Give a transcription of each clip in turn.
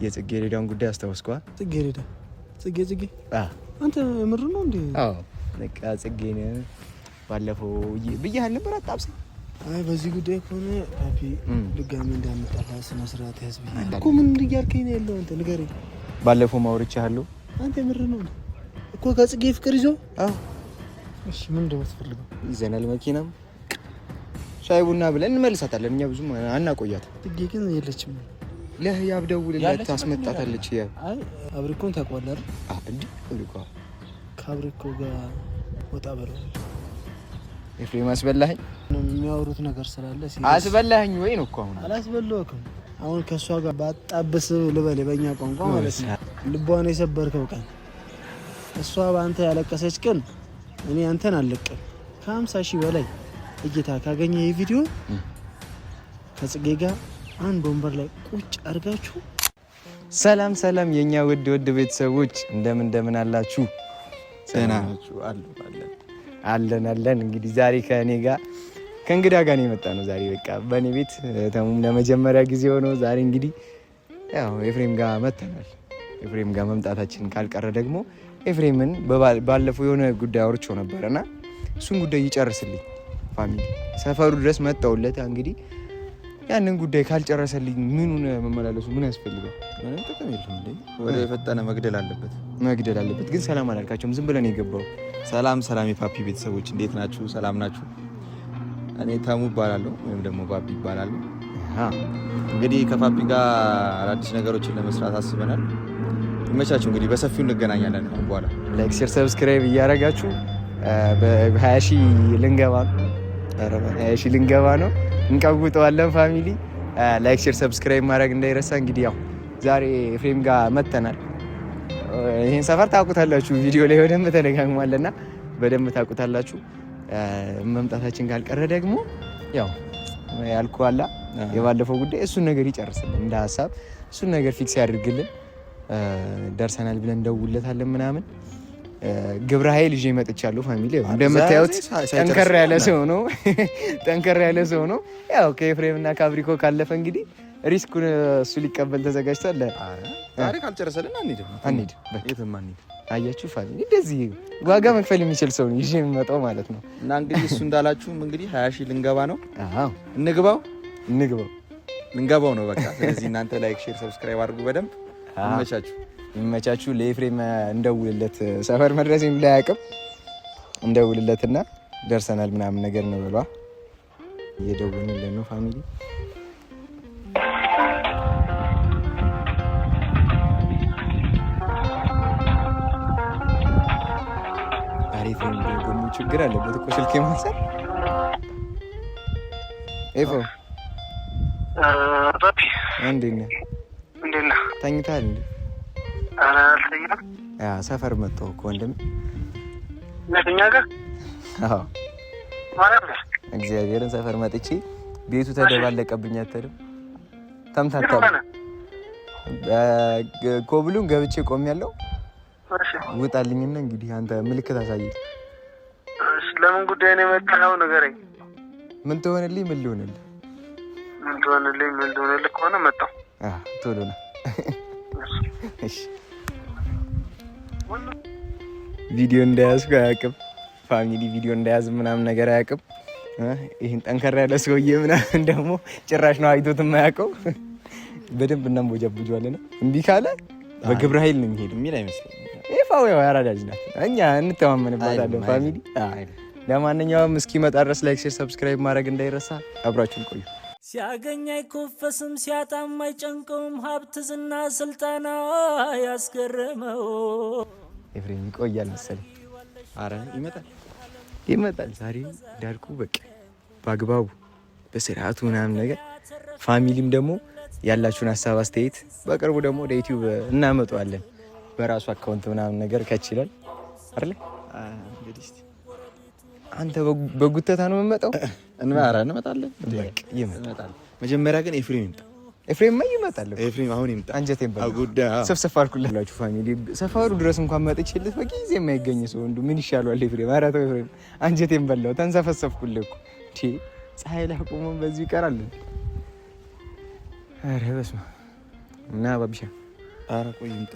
የጽጌረዳውን ጉዳይ አስታውስከዋ? ጽጌ አንተ ምር ነው እንዴ? አዎ በቃ ጽጌን ባለፈው ብያህል ነበር አጣብሰ። አይ በዚህ ጉዳይ ከሆነ ፓፒ ድጋሚ እንዳንጣላ ስነ ስርዓት ያዝብ እኮ። ምን እያልከኝ ነው ያለው? አንተ ንገረኝ። ባለፈው ማውርቻለሁ። አንተ ምር ነው እኮ ከጽጌ ፍቅር ይዞ? አዎ እሺ ምን እንደምትፈልገው ይዘናል። መኪናም ሻይ ቡና ብለን እንመልሳታለን። እኛ ብዙም አናቆያት። ጽጌ ግን የለችም። ለህያብ ደውልላት ታስመጣታለች። ያ አይ አብሪኮን ታውቀዋለህ አይደል? እንዴ አብሪኮ ከአብሪኮ ጋር ወጣ በለው። ኤፍሬም አስበላኸኝ። የሚያወሩት ነገር ስላለ አስበላኸኝ ወይ ነው እኮ። አሁን አላስበላሁም። አሁን ከሷ ጋር ባጣብስ ልበል በእኛ ቋንቋ ማለት ነው። ልቧን የሰበርከው ቀን እሷ በአንተ ያለቀሰች ቀን እኔ አንተን አልለቅም። ከ50,000 በላይ እይታ ካገኘ ይሄ ቪዲዮ ከጽጌ ጋር አንድ ወንበር ላይ ቁጭ አድርጋችሁ። ሰላም ሰላም የኛ ውድ ቤተሰቦች እንደምን አላችሁ? ሰና አለን። እንግዲህ ዛሬ ከእኔ ጋር ከእንግዳ ጋር ነው የመጣ ነው። ዛሬ በቃ በእኔ ቤት ተሙም ለመጀመሪያ ጊዜ ሆነው ዛሬ እንግዲህ ያው ኤፍሬም ጋር መጥተናል። ኤፍሬም ጋር መምጣታችን ካልቀረ ደግሞ ኤፍሬምን ባለፈው የሆነ ጉዳይ አውርቼው ነበርና እሱን ጉዳይ ይጨርስልኝ ፋሚሊ ሰፈሩ ድረስ መጣውለት። እንግዲህ ያንን ጉዳይ ካልጨረሰልኝ ምኑን መመላለሱ ምን ያስፈልጋል? ምንም ጥቅም የለውም እንዴ። ወደ የፈጠነ መግደል አለበት። ግን ሰላም አላልካቸውም? ዝም ብለን የገባው። ሰላም የፓፒ ቤተሰቦች እንዴት ናችሁ? ሰላም ናችሁ? እኔ ተሙ እባላለሁ ወይም ደግሞ ባቢ እባላለሁ። እንግዲህ ከፓፒ ጋር አዳዲስ ነገሮችን ለመስራት አስበናል። ይመቻችሁ። እንግዲህ በሰፊው እንገናኛለን። አሁን በኋላ ላይክ፣ ሼር፣ ሰብስክራይብ እያደረጋችሁ በ20,000 ልንገባ ነው። እንቀውጠዋለን ፋሚሊ። ላይክ፣ ሼር፣ ሰብስክራይብ ማድረግ እንዳይረሳ። እንግዲህ ያው ዛሬ ኤፍሬም ጋር መጥተናል። ይሄን ሰፈር ታውቁታላችሁ፣ ቪዲዮ ላይ በደንብ ተደጋግሟልና በደንብ ታውቁታላችሁ። መምጣታችን ካልቀረ ደግሞ ያው ያልኩዋላ የባለፈው ጉዳይ እሱን ነገር ይጨርስልን፣ እንደ ሀሳብ እሱን ነገር ፊክስ ያድርግልን። ደርሰናል ብለን እንደውለታለን ምናምን። ግብረ ኃይል ይዤ መጥቻለሁ ፋሚሊ። እንደምታዩት ጠንከር ያለ ሰው ነው። ያው ከኤፍሬም እና ከአብሪኮ ካለፈ እንግዲህ ሪስኩን እሱ ሊቀበል ተዘጋጅቷል። ዛሬ ካልጨረሰልን አንሄድም። አያችሁ ፋሚሊ፣ እንደዚህ ዋጋ መክፈል የሚችል ሰው ነው ይዤ የምመጣው ማለት ነው። እና እንግዲህ እሱ እንዳላችሁም እንግዲህ 20,000 ልንገባ ነው። ልንገባው ነው በቃ። ስለዚህ እናንተ ላይክ፣ ሼር፣ ሰብስክራይብ አድርጉ በደንብ። ይመቻችሁ። ለኤፍሬም እንደውልለት ሰፈር መድረሴም ላይ አያውቅም። እንደውልለትና ደርሰናል ምናምን ነገር ነው ብሏ። እየደወልንልን ነው ፋሚሊ። አሪፍ ነው። ደግሞ ችግር አለበት እኮ ስልክ የማንሳት። ኤፎ ፓፒ እንዴት ነህ? ተኝተሃል እንዴ? አልተኛም። ሰፈር መጣሁ እኮ ወንድም። ለኛ ጋር? አዎ ማለት ነው። እግዚአብሔርን ሰፈር መጥቼ ቤቱ ተደባለቀብኝ። አትልም? ተምታታ ኮብሉን ገብቼ ቆሜያለሁ። ውጣልኝና እንግዲህ አንተ ምልክት አሳየኝ። ለምን ጉዳይ ነው የመጣኸው? ንገረኝ። ምን ትሆንልኝ? ምን ልሆንልህ ከሆነ መጣሁ። ቶሎ ነው። እሺ ቪዲዮ እንዳያዝኩ አያውቅም ፋሚሊ። ቪዲዮ እንዳያዝ ምናምን ነገር አያውቅም። ይሄን ጠንከር ያለ ሰውዬ ምናምን ደግሞ ጭራሽ ነው አይቶት የማያውቀው። በደንብ እናንቦጃቡጃለን። እምቢ ካለ በግብረ ኃይል ነው የሚሄድ የሚል አይመስለኝም። ይፋው ያው ያራዳ ልጅ ናት። እኛ እንተማመንባታለን ፋሚሊ። ለማንኛውም እስኪመጣ ድረስ ላይክ፣ ሼር፣ ሰብስክራይብ ማድረግ እንዳይረሳ። አብራችሁን ቆዩ። ሲያገኝ አይኮፈስም፣ ሲያጣም አይጨንቀውም። ሀብት፣ ዝና፣ ስልጣና ያስገረመው ኤፍሬም ይቆያል መሰለኝ። አረ ይመጣል። ዛሬ ዳርኩ በቃ በአግባቡ በስርዓቱ ምናምን ነገር። ፋሚሊም ደግሞ ያላችሁን ሀሳብ አስተያየት በቅርቡ ደግሞ ወደ ዩቲዩብ እናመጣዋለን። በራሱ አካውንት ምናምን ነገር ከችላል አይደል? እንግዲህ አንተ በጉተታ ነው የምመጣው? እንመጣለን። መጀመሪያ ግን ኤፍሬም ይመጣል። አሁን ይምጣ። አንጀቴን ሰፍሰፍ አልኩላችሁ ፋሚሊ። ሰፈሩ ድረስ እንኳን መጥቼልህ በጊዜ የማይገኝ ሰው እንደው ምን ይሻላል? ኤፍሬም ኧረ ተው ኤፍሬም፣ አንጀቴን በላው። ተንሰፈሰፍኩልህ እኮ ፀሐይ ላይ ቆመን በዚሁ ይቀራል። ኧረ በስመ አብ። እና ባቢሻ ኧረ ቆይ ይምጣ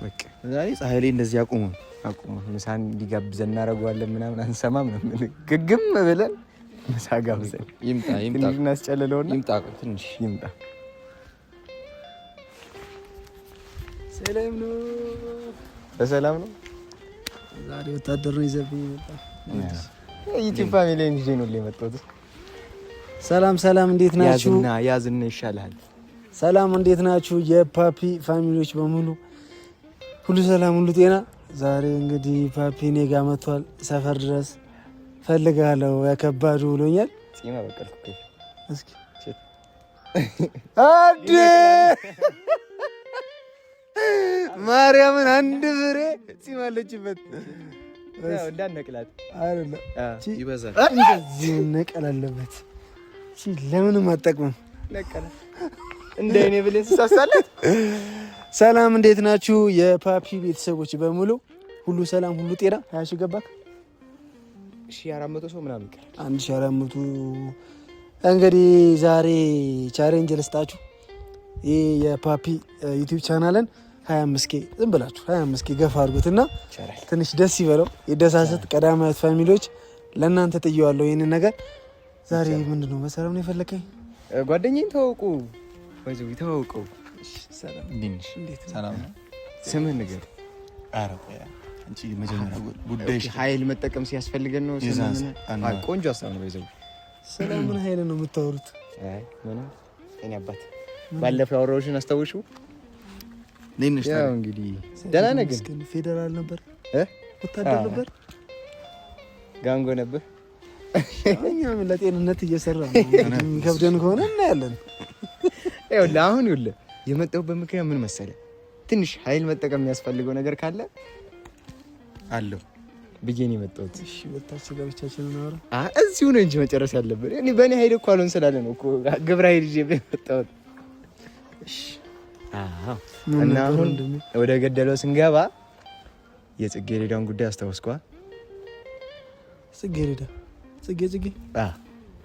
በቃ ዛሬ ፀሐይ ላይ እንደዚህ አቁሙ ምሳን እንዲጋብዘን እናደርገዋለን ምናምን አንሰማም ግግም ብለን ምሳ ጋብዘን ይምጣ ትንሽ እናስጨልለውና ትንሽ ይምጣ። ሰላም ነው በሰላም ነው። ዛሬ ወታደር ነው ይዘብኝ መጣ። ዩቲዩብ ፋሚሊ እንጂ ነው የመጣሁት። ሰላም እንዴት ናችሁ? ያዝና ይሻላል። ሰላም እንዴት ናችሁ? የፓፒ ፋሚሊዎች በሙሉ ሁሉ ሰላም ሁሉ ጤና። ዛሬ እንግዲህ ፓፒ እኔ ጋር መጥቷል። ሰፈር ድረስ ፈልጋለሁ ያከባዱ ብሎኛል። ጺማ በቀልኩ እስኪ አዲ ማርያምን አንድ ፍሬ ጺማ አለችበት። እንዳነቅላት አይደለ ይበዛል። እንደዚህ ነቀል አለበት። እሺ ለምንም አጠቅመም ነቀለ እንደ እኔ ብለህ ተሳሳለት። ሰላም እንዴት ናችሁ? የፓፒ ቤተሰቦች በሙሉ ሁሉ ሰላም ሁሉ ጤና። 20 ሺህ ገባክ? 1400 ሰው ምናምን ይቀር 1400 እንግዲህ ዛሬ ቻሌንጅ ልስጣችሁ። ይሄ የፓፒ ዩቲዩብ ቻናልን 25K ዝም ብላችሁ 25K ገፋ አድርጉትና ትንሽ ደስ ይበለው የደሳሰት ቀዳማት ፋሚሊዎች ለእናንተ ጥየዋለሁ ይሄንን ነገር። ዛሬ ምንድነው በሰላም ነው የፈለከኝ? ጓደኛዬን ተዋውቁ ወይዘው ተዋውቁ። ሰላም እንዴት ሰላም ነው? ስምህን ንገር። ኧረ ቆይ አንቺ መጀመሪያ ጉዳይሽ ኃይል መጠቀም ሲያስፈልገን ነው። ቆንጆ ሀሳብ ነው። ወይዘው ስለምን ኃይል ነው የምታወሩት? አይ ምንም እኔ አባት ባለፈው ያወራሁሽን አስታውሽው? ያው እንግዲህ ደህና ነገር ግን ፌደራል ነበር ወታደር ነበር ጋንጎ ነበር። እኛም ለጤንነት እየሰራ ነው። ከብደን ከሆነ እናያለን። ይኸውልህ አሁን የመጣሁበት ምክንያት ምን መሰለህ? ትንሽ ኃይል መጠቀም የሚያስፈልገው ነገር ካለ አለው ብዬ ነው የመጣሁት። እሺ ወጣችሁ ለብቻችን ነው አረ እዚሁ ነው እንጂ መጨረስ ያለብን። እኔ በእኔ ኃይል እኮ አልሆን ስላለ ነው እኮ ግብረ ኃይል ይዤ የመጣሁት። እሺ እና አሁን ወደ ገደለው ስንገባ የጽጌረዳውን ጉዳይ አስታውስኳ። ጽጌረዳ ጽጌ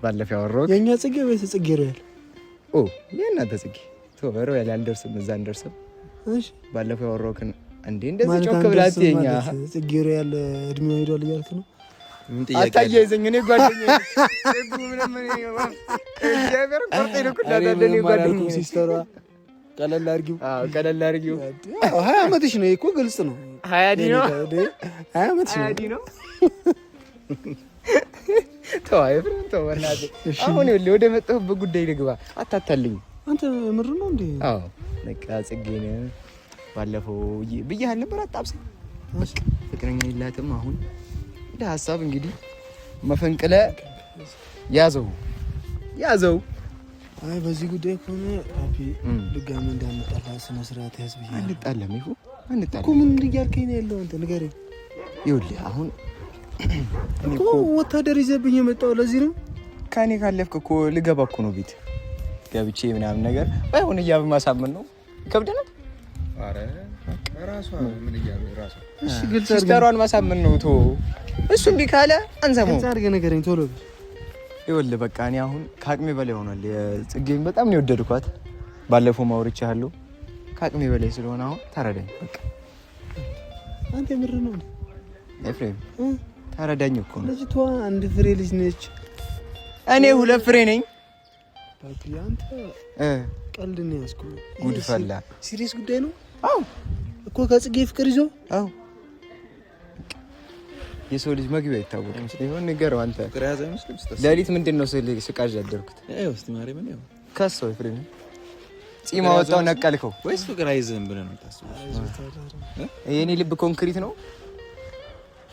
ባለፈው ያወራሁት የኛ ጽጌ ወይስ ጽጌረዳ? የእናንተ ጽጌ ቶበሮ ያለ አልደርስም እዛ እንደርስም። እሺ ባለፈው ያወራሁትን እንዴ እንደዚህ ጮክ ብላት የኛ ጽጌረዳ ያለ እድሜው ሄዷል እያልክ ነው? ምን ጥያቄ አታያይዘኝ። እኔ ጓደኛዬ ጽጉ ምንም እግዚአብሔር ቆርጤ ነው ኩዳዳለኝ ጓደኛዬ ሲስተሯ ቀለል አድርጊው 20 ዓመትሽ ነው እኮ ግልጽ ነው። 20 ነው 20 ዓመትሽ ነው 20 ነው። ተው በእናትህ አሁን ወደ መጣሁበት ጉዳይ ልግባ። አታታልኝ አንተ ምር ነው እንዴ? አዎ በቃ ጽጌን ባለፈው ብያለሁ ነበር አጣብሰ ፍቅረኛ የላትም። አሁን እንደ ሀሳብ እንግዲህ መፈንቅለ ያዘው። አይ በዚህ ጉዳይ ከሆነ ፓፒ ድጋሚ እንዳንጣላ ስነ ስርዓት ያዝ ብዬ አንጣላም እኮ ምን እያልከኝ ነው ያለው? አንተ ንገረኝ። ይኸውልህ አሁን እኮ ወታደር ይዘብኝ የመጣው ለዚህ ነው። ከኔ ካለፍክ እኮ ልገባ እኮ ነው ቤት ገብቼ ምናምን ነገር ባይሆን እያብ ማሳመን ነው ከብደናል። አረ ራሷ ምን እያለ ራሷ እሺ ግልጽ ሲስተሯን ማሳመን ነው። ቶ እሱም ቢካለ አንሰማው። ግልጽ አድርገህ ንገረኝ ቶሎ። ይኸውልህ በቃ እኔ አሁን ከአቅሜ በላይ ሆኗል። የጽጌን በጣም ነው የወደድኳት። ባለፈው ማውርቻለሁ። ከአቅሜ በላይ ስለሆነ አሁን ተረዳኝ በቃ። አንተ ምር ነው ኤፍሬም ተረዳኝ እኮ ነው። ልጅቷ አንድ ፍሬ ልጅ ነች፣ እኔ 2 ፍሬ ነኝ። ፓፒ አንተ ቀልድ ነው ያዝኩ። ጉድ ፈላ። ሲሪየስ ጉዳይ ነው። አዎ እኮ ከጽጌ ፍቅር ይዞ አዎ የሰው ልጅ መግቢያ አይታወቅም። ሲሆን ንገረው አንተ ፍቅር ያዘ አይመስልም? ሌሊት ምንድነው ስቃዥ ያደርኩት? እስቲ ማርያም ነው ከሰው ኤፍሬም ጺማ ወጣው ነቀልከው ወይስ ፍቅር አይዘም ብለህ ነው ታስበው? የኔ ልብ ኮንክሪት ነው።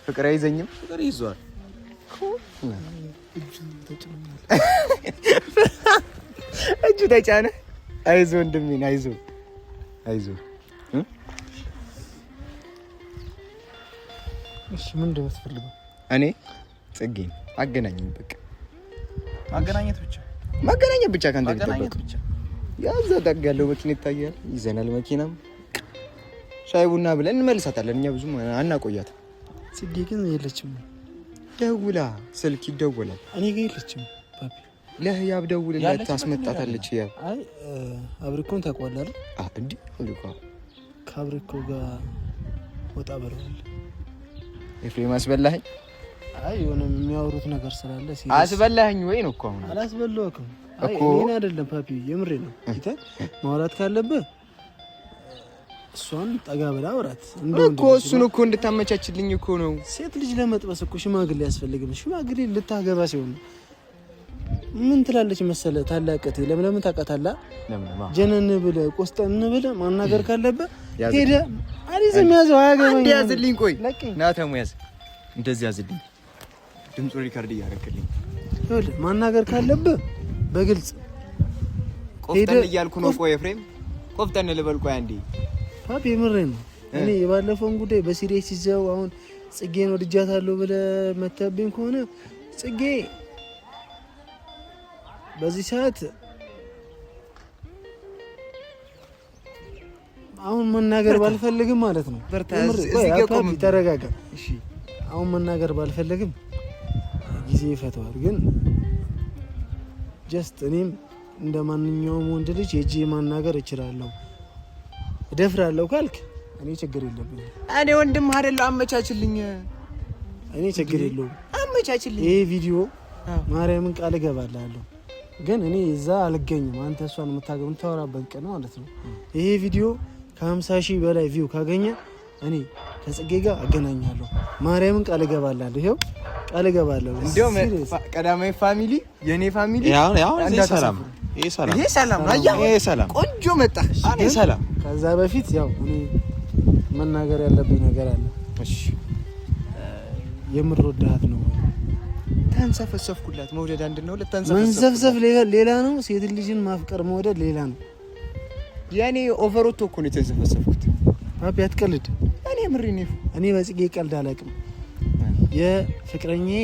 ፍቅር አይዘኝም። ፍቅር ይዟል። እጁ ተጫነ። አይዞህ ወንድሜን አይዞህ። እሺ ምንድን ነው የምትፈልገው? እኔ ጽጌን አገናኘኝ። በቃ ማገናኘት ብቻ ካንተ ብቻ ያዛ ጠግ ያለው መኪና ይታያል። ይዘናል። መኪናም ሻይ ቡና ብለን እንመልሳታለን። እኛ ብዙም አናቆያት። ጽጌ ግን የለችም። ደውላ ስልክ ይደወላል። እኔ ጋር የለችም ፓፒ። ለህያብ ደውልላት ታስመጣታለች። ያብ አይ አብሪኮን ታውቀዋለህ እንዴ? አብሪኮ ከአብሪኮ ጋር ወጣ በለዋል። ኤፍሬም አስበላኸኝ? አይ የሆነ የሚያወሩት ነገር ስላለ አስበላኸኝ ወይ ነው እኮ። አሁን አላስበላሁም እኮ እኔ አይደለም ፓፒ፣ የምሬ ነው። ማውራት ካለብህ እሷን ጠጋ ብላ አውራት እኮ። እሱን እኮ እንድታመቻችልኝ እኮ ነው። ሴት ልጅ ለመጥበስ እኮ ሽማግሌ ያስፈልግም። ሽማግሌ ልታገባ ሲሆን ምን ትላለች መሰለህ? ታላቀቴ ለምን ታውቃታለህ? ጀነን ብለህ ቆስጠን ብለህ ማናገር ካለብህ ሄደህ አሪዝም ያዘው። አያገባኝ አንዴ ያዝልኝ። ቆይ ና ተሙ ያዝ፣ እንደዚህ ያዝልኝ። ድምፁ ሪካርድ እያደረግልኝ ይኸውልህ፣ ማናገር ካለብህ በግልጽ ቆፍጠን እያልኩ ነው። ቆይ ኤፍሬም ቆፍጠን ልበል። ቆይ አንዴ ፓፒ፣ የምሬን ነው። እኔ የባለፈውን ጉዳይ በሲሪየስ ይዘው አሁን ጽጌን ወድጃታለሁ ብለህ መተብኝ ከሆነ ጽጌ በዚህ ሰዓት አሁን መናገር ባልፈልግም ማለት ነው። ተረጋጋ። እሺ አሁን መናገር ባልፈልግም ጊዜ ይፈታዋል። ግን ጀስት እኔም እንደ ማንኛውም ወንድ ልጅ ሄጄ ማናገር እችላለሁ፣ እደፍራለሁ ካልክ እኔ ችግር የለብኝም። እኔ ወንድም አይደለሁ። አመቻችልኝ። እኔ ችግር የለውም። አመቻችልኝ። ይሄ ቪዲዮ ማርያምን ቃል እገባላለሁ፣ ግን እኔ እዛ አልገኝም። አንተ እሷን የምታወራበት ቀን ማለት ነው። ይሄ ቪዲዮ ከ50,000 በላይ ቪው ካገኘ እኔ ከጽጌ ጋር አገናኛለሁ። ማርያምን ቃል እገባላለሁ። ይሄው ቃል እገባለሁ። እንደውም ቀዳማዊ ፋሚሊ የኔ ፋሚሊ ይሄ ሰላም ቆንጆ መጣ። ይሄ ሰላም። ከዛ በፊት ያው እኔ መናገር ያለብኝ ነገር አለ። እሺ የምር ወዳሃት ነው። ተንሰፈሰፍኩላት። መውደድ አንድ ነው። መንሰፍሰፍ ሌላ ነው። ሴት ልጅን ማፍቀር መውደድ ሌላ ነው። ያኔ ኦቨሮቶ እኮ ነው የተንሰፈሰፍኩት። ፓፒ አትቀልድ። እኔ ምሪ ነው። እኔ በጽጌ ቀልድ አላውቅም። የፍቅረኛዬ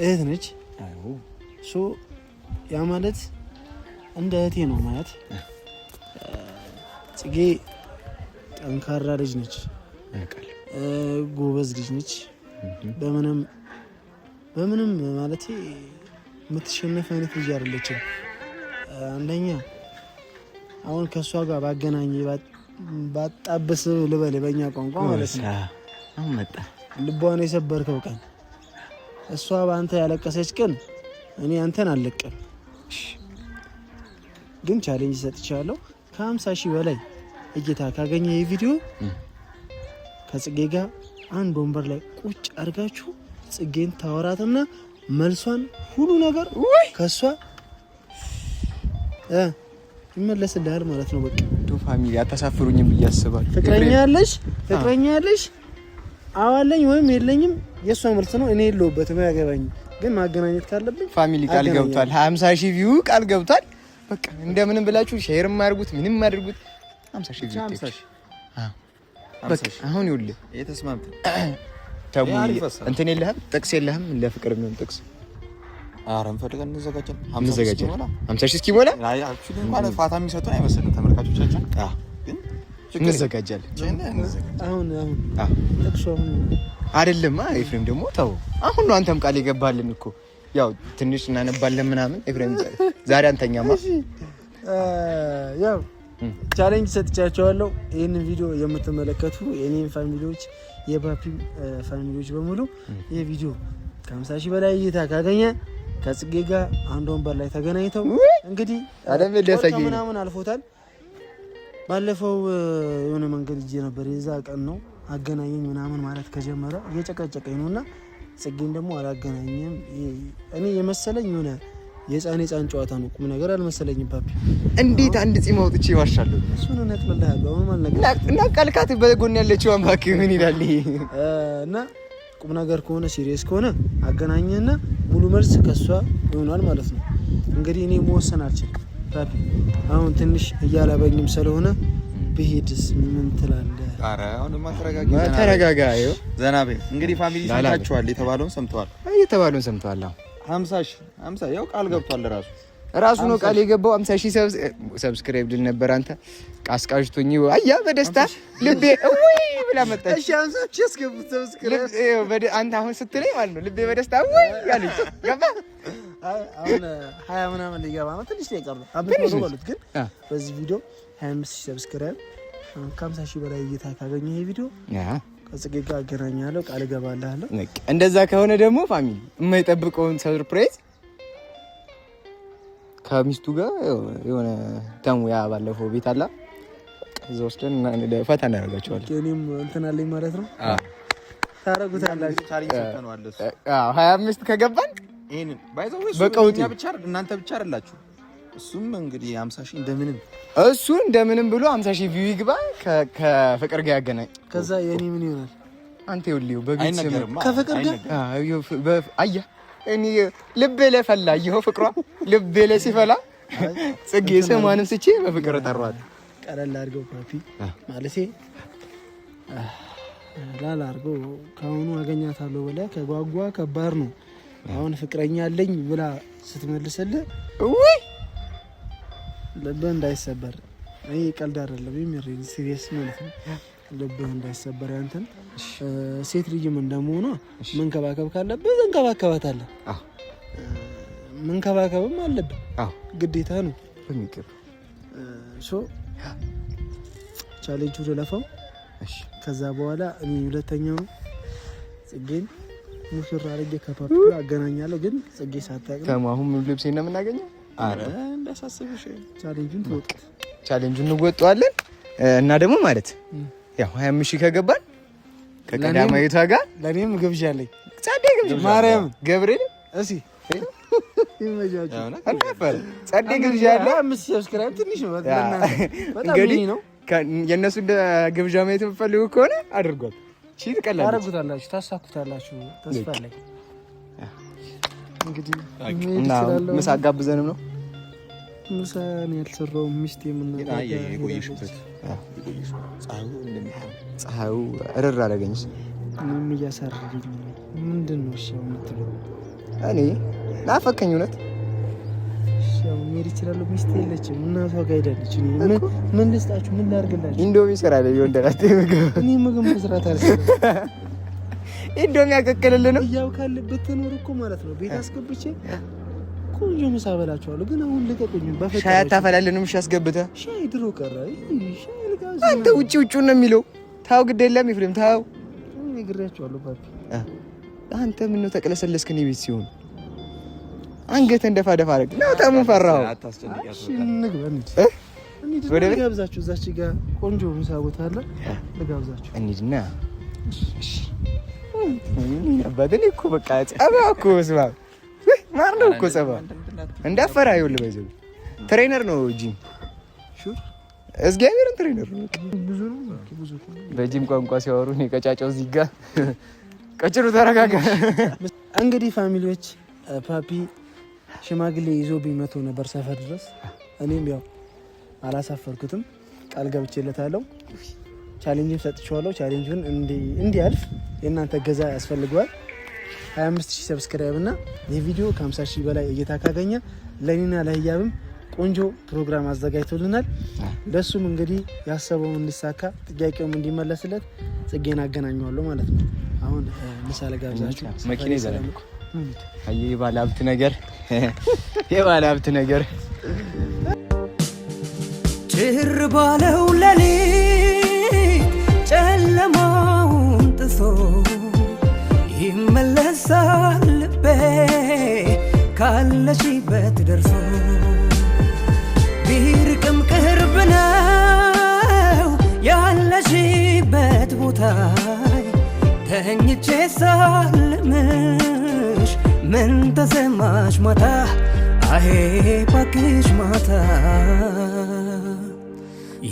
እህት ነች። ሶ ያ ማለት እንደ እህቴ ነው ማለት። ጽጌ ጠንካራ ልጅ ነች፣ ጎበዝ ልጅ ነች። በምንም ማለት የምትሸነፍ አይነት ልጅ አይደለችም። አንደኛ አሁን ከሷ ጋር ባገናኝ ባጣበስ ልበል በእኛ ቋንቋ ማለት ነው። አሁን መጣ ልቧን የሰበርከው ቀን፣ እሷ በአንተ ያለቀሰች ቀን እኔ አንተን አልለቅም። ግን ቻሌንጅ ሰጥቻለሁ። ከ50,000 በላይ እይታ ካገኘ ይህ ቪዲዮ ከጽጌ ጋር አንድ ወንበር ላይ ቁጭ አድርጋችሁ ጽጌን ታወራትና መልሷን ሁሉ ነገር ከሷ ይመለስልሃል ማለት ነው። በቃ ዶ ፋሚሊ አታሳፍሩኝም ብዬ አስባለሁ። ፍቅረኛ ያለሽ አዋለኝ ወይም የለኝም የሷ መልስ ነው። እኔ የለሁበትም፣ አያገባኝም። ግን ማገናኘት ካለብኝ ፋሚሊ ቃል ገብቷል። 50,000 ቪው ቃል ገብቷል። በቃ እንደምንም ብላችሁ ሼርም አድርጉት፣ ምንም አድርጉት። 50,000 ቪው በቃ አሁን ይኸውልህ የተስማምተን ተሙ እንትን የለህም፣ ጥቅስ የለህም ለፍቅር የሚሆን ጥቅስ? ኧረ እንፈልገን እንዘጋጃለን። 50,000 እስኪሞላ ማለት ፋታ የሚሰጡን አይመስልም ተመልካቾቻችን። ግን እንዘጋጃለን። አሁን ጥቅሱ አይደለም ኤፍሬም ደግሞ ተው። አሁን ነው አንተም ቃል የገባልን እኮ። ያው ትንሽ እናነባለን ምናምን። ኤፍሬም ዛሬ አንተኛማ ያው ቻሌንጅ ሰጥቻቸዋለሁ። ይህንን ቪዲዮ የምትመለከቱ የኔን ፋሚሊዎች፣ የፓፒ ፋሚሊዎች በሙሉ ይህ ቪዲዮ ከ50,000 በላይ እይታ ካገኘ ከጽጌ ጋር አንድ ወንበር ላይ ተገናኝተው እንግዲህ ምናምን አልፎታል። ባለፈው የሆነ መንገድ ይዤ ነበር። የዛ ቀን ነው አገናኘኝ ምናምን ማለት ከጀመረ እየጨቀጨቀኝ ነውና ጽጌን ደግሞ አላገናኘም። እኔ የመሰለኝ የሆነ የጻን ጨዋታ ነው፣ ቁም ነገር አልመሰለኝም። ፓፒ እንዴት አንድ ጺም አውጥቼ ዋሻለሁ? እሱን ነጥልልሃለሁ። አሁን ማለት እና ቀልካት በጎን ያለችው አምባክ ምን ይላል? እና ቁም ነገር ከሆነ ሲሪየስ ከሆነ አገናኘና ሙሉ መልስ ከሷ ይሆናል ማለት ነው። እንግዲህ እኔ መወሰን አልችልም ፓፒ። አሁን ትንሽ እያላበኝም ስለሆነ ብሄድስ ምን ትላለህ? ኧረ አሁንማ ተረጋጋ። ይኸው ዘና በይ። እንግዲህ ፋሚሊ ሰምታችኋል፣ የተባለውን ሰምተዋል። 50,000 ያው ቃል ገብቷል። ራሱ ነው ቃል የገባው። 50,000 ሰብስክራይብ ድል ነበር። አንተ ቃስቃሽቶኝ አያ በደስታ ልቤ ወይ ብላ መጣች። እሺ 50,000 ያስገቡት ሰብስክራይብ አንተ አሁን ስትለኝ ማለት ነው ልቤ በደስታ ወይ ያለች ገባ። አሁን 20 ምናምን ሊገባ ነው። ትንሽ ነው የቀረው። 500 በሉት ግን በዚህ ቪዲዮ 25000 ሰብስክራይብ 50000 በላይ እይታ ካገኘ ይሄ ቪዲዮ ከጽጌ ጋር አገናኛለሁ፣ ቃል እገባልሃለሁ። እንደዛ ከሆነ ደግሞ ፋሚሊ የማይጠብቀውን ሰርፕራይዝ ከሚስቱ ጋር የሆነ ተሙ ያ ባለፈው ቤት አላ እዛ ወስደን ፈታ እናደርጋቸዋለን። እኔም እንትን አለኝ ማለት ነው። ታረጉታላችሁ። ቻሌንጅ ተከናዋለስ 25 ከገባን ይሄንን ባይዘው በቀውኛ ብቻ እናንተ ብቻ አይደላችሁ። እሱም እንግዲህ 50000 እንደምንም ብሎ 50000 ቪው ይግባ ከፍቅር ጋር ያገናኝ። ከዛ የኔ ምን ይሆናል? አንተ ይኸውልህ በቤት ስም ከፍቅር ጋር አያ እኔ ልብ ለፈላ ይኸው ፍቅሯ ልብ ለሲፈላ ጽጌ ስሟንም ስቼ በፍቅር ጠሯት። ቀለል አድርገው ፓፒ ማለቴ ላላ አድርገው ካሁኑ አገኛታለሁ ብለህ ከጓጓ ከባድ ነው። አሁን ፍቅረኛ አለኝ ብላ ስትመልስልህ ወይ ልብህ እንዳይሰበር። አይ ቀልድ አይደለም የሚሪል ሲሪየስ ማለት ነው። ልብህ እንዳይሰበር ያንተን ሴት ልጅም እንደመሆኗ መንከባከብ ካለብህ እንከባከባታለን። መንከባከብም አለብህ ግዴታ ነው። በሚገባ ቻሌንጁ ለለፈው። ከዛ በኋላ እኔ ሁለተኛው ጽጌን ሙሽራ አድርጌ ከፓፒ ጋር አገናኛለሁ። ግን ጽጌ ሳታውቅ ከማሁን ምን ልብስ ነው የምናገኘው? አረ እንዳሳስብሽ ቻሌንጁን ተወጥ ቻሌንጁን እንወጣዋለን። እና ደግሞ ማለት ያው 25000 ከገባን ከቀዳማዊቷ ጋር ለኔም ግብዣ አለኝ። ጻዴ ግብዣ ማርያም ገብርኤል እሺ ይመጃጁ አልፈር ጻዴ ግብዣ አለ። 5 ሰብስክራይብ ትንሽ ነው በጣም ነው። የነሱ ግብዣ ማየት የምትፈልጉ ከሆነ አድርጓት። እሺ ትቀላለች፣ ታረጉታላችሁ፣ ታሳኩታላችሁ። ተስፋ አለኝ። እንግዲህ እና ምሳ ጋብዘንም ነው ምሳ ነው ያልሰራው ሚስቴ ምን ነው የቆየሽበት ፀሐዩ እርር አደረገኝስ። ምንም እያሳረረኝ ምንድን ነው? እሺ የምትለው እኔ ናፈቀኝ እውነት። ያው ሜሪ ይችላል። ሚስቴ የለችም እና እሷ ጋር ሄዳለች። ምን ልስጣችሁ? ምን ላድርግላችሁ? ኢንዶሚ ይሰራል። ይወንደላችሁ ምግብ እኔ ምግብ መስራት አልችልም። ኢንዶሚ ያቀቀለልን ነው ያው ካለበት ተኖር እኮ ማለት ነው። ቤት አስገብቼ ቆንጆ ምሳ በላችኋለሁ። ግን አሁን ልቀቁኝ። በፈቃድ ሻይ አታፈላለንም? እሺ አስገብተህ ሻይ ድሮ ቀረ። ሻይ ልጋዝ አንተ ውጪውን ነው የሚለው። ታው ግድ የለም ይፍሬም ታው ነግሬያቸዋለሁ። ፓፒ አንተ ምን ነው ተቀለሰለስክ? እኔ ቤት ሲሆን አንገት እንደፋደፋ አረግ ነው። ተሙ ፈራው አታስጨንቂያት። እንግባ እንሂድ ወደ ልጋብዛችሁ። እዛች ጋር ቆንጆ ምሳ ቦታ አለ። ልጋብዛችሁ እንሂድና እሺ አባቴ እኮ በቃ ጸባ እኮ ስማ ማር ነው እኮ ጸባ እንዳፈራ ይኸውልህ በዚህ ትሬነር ነው ጂም ሹር እግዚአብሔርን ትሬነር ነው። ብዙ በጂም ቋንቋ ሲያወሩ እኔ ቀጫጫው እዚህ ጋር ቀጭሩ ተረጋጋ። እንግዲህ ፋሚሊዎች ፓፒ ሽማግሌ ይዞ ቢመቶ ነበር ሰፈር ድረስ። እኔም ያው አላሳፈርኩትም፣ ቃል ገብቼለታለሁ። ቻሌንጅን ሰጥቼዋለሁ። ቻሌንጁን እንዲያልፍ የእናንተ ገዛ ያስፈልገዋል። 25000 ሰብስክራይብ እና የቪዲዮ ከ50000 በላይ እይታ ካገኘ ለኔና ለህያብም ቆንጆ ፕሮግራም አዘጋጅቶልናል። ለሱም እንግዲህ ያሰበው እንዲሳካ ጥያቄውም እንዲመለስለት ጽጌን አገናኘዋለሁ ማለት ነው። አሁን ምሳሌ ጋብዛችሁ መኪና ይዘናል። አይ የባለ ሀብት ነገር የባለ ሀብት ነገር ጭር ባለው ሌሊት ጨለማውን ጥሶ ይመለሳል ልቤ ካለሽበት ደርሶ ቢርቅም ቅርብ ነው ያለሽበት ቦታ ተኝቼ ሳልምሽ ምን ተሰማሽ ማታ አሄ ባክሽ ማታ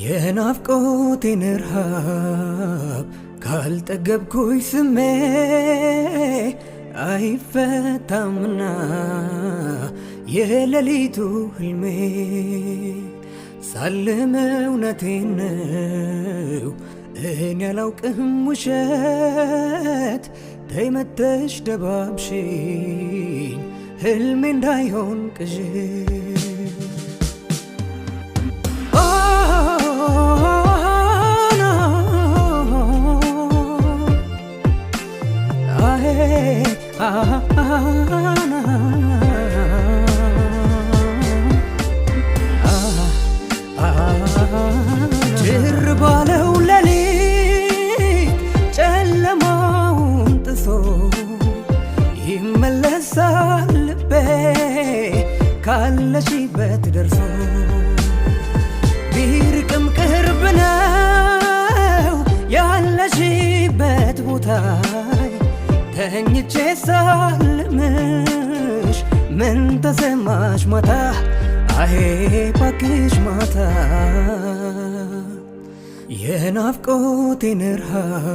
የናፍቆቴን ረሃብ ካልጠገብኩኝ ስሜ አይፈታምና የሌሊቱ ህልሜ ሳልም እውነቴን ነው እኔ ያላውቅም ውሸት ተይመተሽ ደባብሽኝ ህልሜ እንዳይሆን ቅዥት ይነሳል ልቤ ካለሽበት ደርሶ ቢርቅም ቅርብ ነው ያለሽበት ቦታ ተኝቼ ሳልምሽ ምን ተሰማሽ ማታ አሄ ባክሽ ማታ የናፍቆቴን ረሃብ